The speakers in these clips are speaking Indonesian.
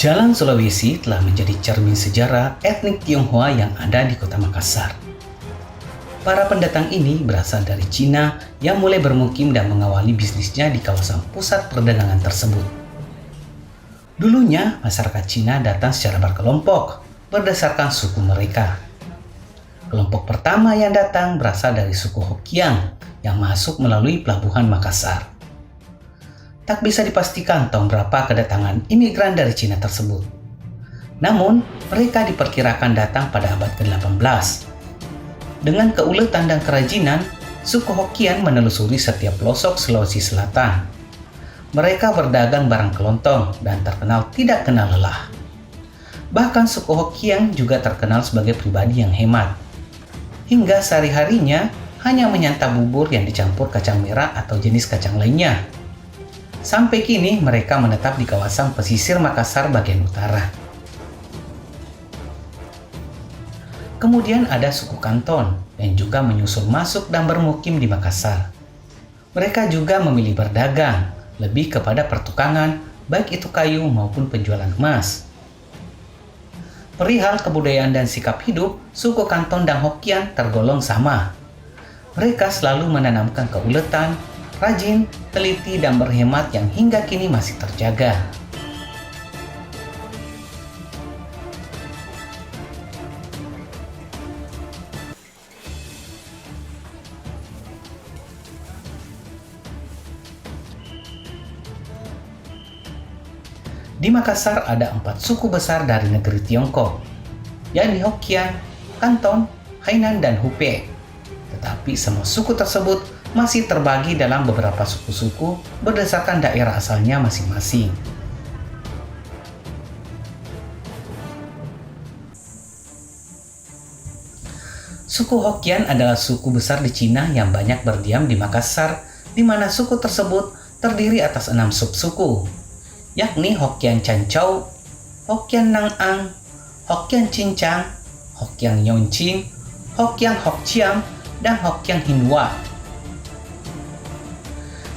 Jalan Sulawesi telah menjadi cermin sejarah etnik Tionghoa yang ada di kota Makassar. Para pendatang ini berasal dari Cina yang mulai bermukim dan mengawali bisnisnya di kawasan pusat perdagangan tersebut. Dulunya, masyarakat Cina datang secara berkelompok berdasarkan suku mereka. Kelompok pertama yang datang berasal dari suku Hokiang yang masuk melalui pelabuhan Makassar. Tak bisa dipastikan tahun berapa kedatangan imigran dari Cina tersebut. Namun, mereka diperkirakan datang pada abad ke-18. Dengan keuletan dan kerajinan, suku Hokian menelusuri setiap pelosok Sulawesi Selatan. Mereka berdagang barang kelontong dan terkenal tidak kenal lelah. Bahkan suku Hokian juga terkenal sebagai pribadi yang hemat. Hingga sehari-harinya hanya menyantap bubur yang dicampur kacang merah atau jenis kacang lainnya. Sampai kini mereka menetap di kawasan pesisir Makassar bagian utara. Kemudian ada suku Kanton yang juga menyusul masuk dan bermukim di Makassar. Mereka juga memilih berdagang, lebih kepada pertukangan, baik itu kayu maupun penjualan emas. Perihal kebudayaan dan sikap hidup, suku Kanton dan Hokian tergolong sama. Mereka selalu menanamkan keuletan, rajin, teliti, dan berhemat yang hingga kini masih terjaga. Di Makassar ada 4 suku besar dari negeri Tiongkok, yakni Hokian, Kanton, Hainan, dan Hupe. Tetapi semua suku tersebut masih terbagi dalam beberapa suku-suku berdasarkan daerah asalnya masing-masing. Suku Hokian adalah suku besar di Cina yang banyak berdiam di Makassar, di mana suku tersebut terdiri atas 6 subsuku, yakni Hokian Cancau, Hokian Nang'ang, Hokian Cincang, Hokian Yongqing, Hokian Hokciam, dan Hokian Hinwa.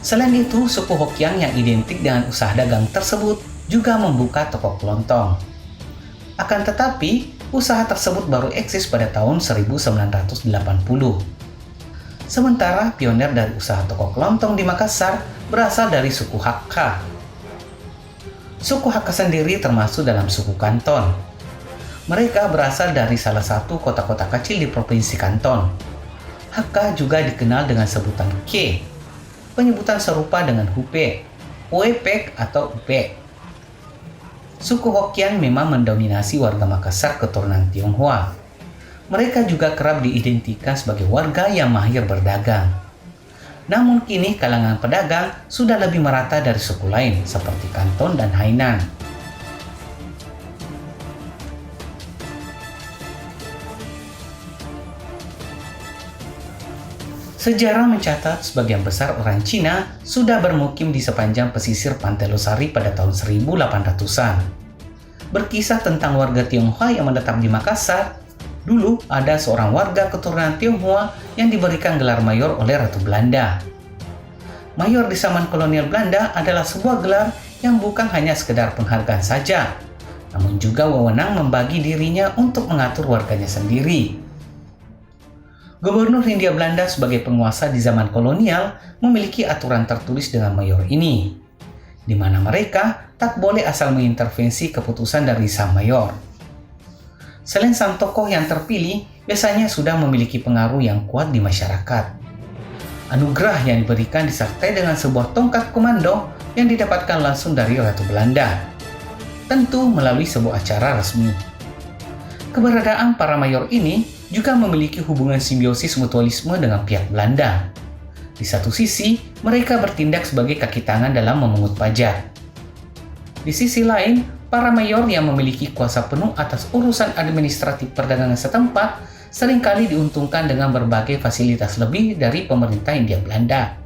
Selain itu, suku Hokian yang identik dengan usaha dagang tersebut juga membuka toko kelontong. Akan tetapi, usaha tersebut baru eksis pada tahun 1980. Sementara pionir dari usaha toko kelontong di Makassar berasal dari suku Hakka. Suku Hakka sendiri termasuk dalam suku Kanton. Mereka berasal dari salah satu kota-kota kecil di Provinsi Kanton. Hakka juga dikenal dengan sebutan Ke, penyebutan serupa dengan Hupe, Uepek atau Upe. Suku Hokian memang mendominasi warga Makassar keturunan Tionghoa. Mereka juga kerap diidentikan sebagai warga yang mahir berdagang. Namun kini kalangan pedagang sudah lebih merata dari suku lain seperti Kanton dan Hainan. Sejarah mencatat sebagian besar orang Cina sudah bermukim di sepanjang pesisir Pantai Losari pada tahun 1800-an. Berkisah tentang warga Tionghoa yang menetap di Makassar, dulu ada seorang warga keturunan Tionghoa yang diberikan gelar mayor oleh Ratu Belanda. Mayor di zaman kolonial Belanda adalah sebuah gelar yang bukan hanya sekedar penghargaan saja, namun juga wewenang membagi dirinya untuk mengatur warganya sendiri. Gubernur Hindia Belanda sebagai penguasa di zaman kolonial memiliki aturan tertulis dengan mayor ini, di mana mereka tak boleh asal mengintervensi keputusan dari sang mayor. Selain sang tokoh yang terpilih, biasanya sudah memiliki pengaruh yang kuat di masyarakat. Anugerah yang diberikan disertai dengan sebuah tongkat komando yang didapatkan langsung dari Ratu Belanda, tentu melalui sebuah acara resmi. Keberadaan para mayor ini juga memiliki hubungan simbiosis mutualisme dengan pihak Belanda. Di satu sisi, mereka bertindak sebagai kaki tangan dalam memungut pajak. Di sisi lain, para mayor yang memiliki kuasa penuh atas urusan administratif perdagangan setempat seringkali diuntungkan dengan berbagai fasilitas lebih dari pemerintah Hindia Belanda.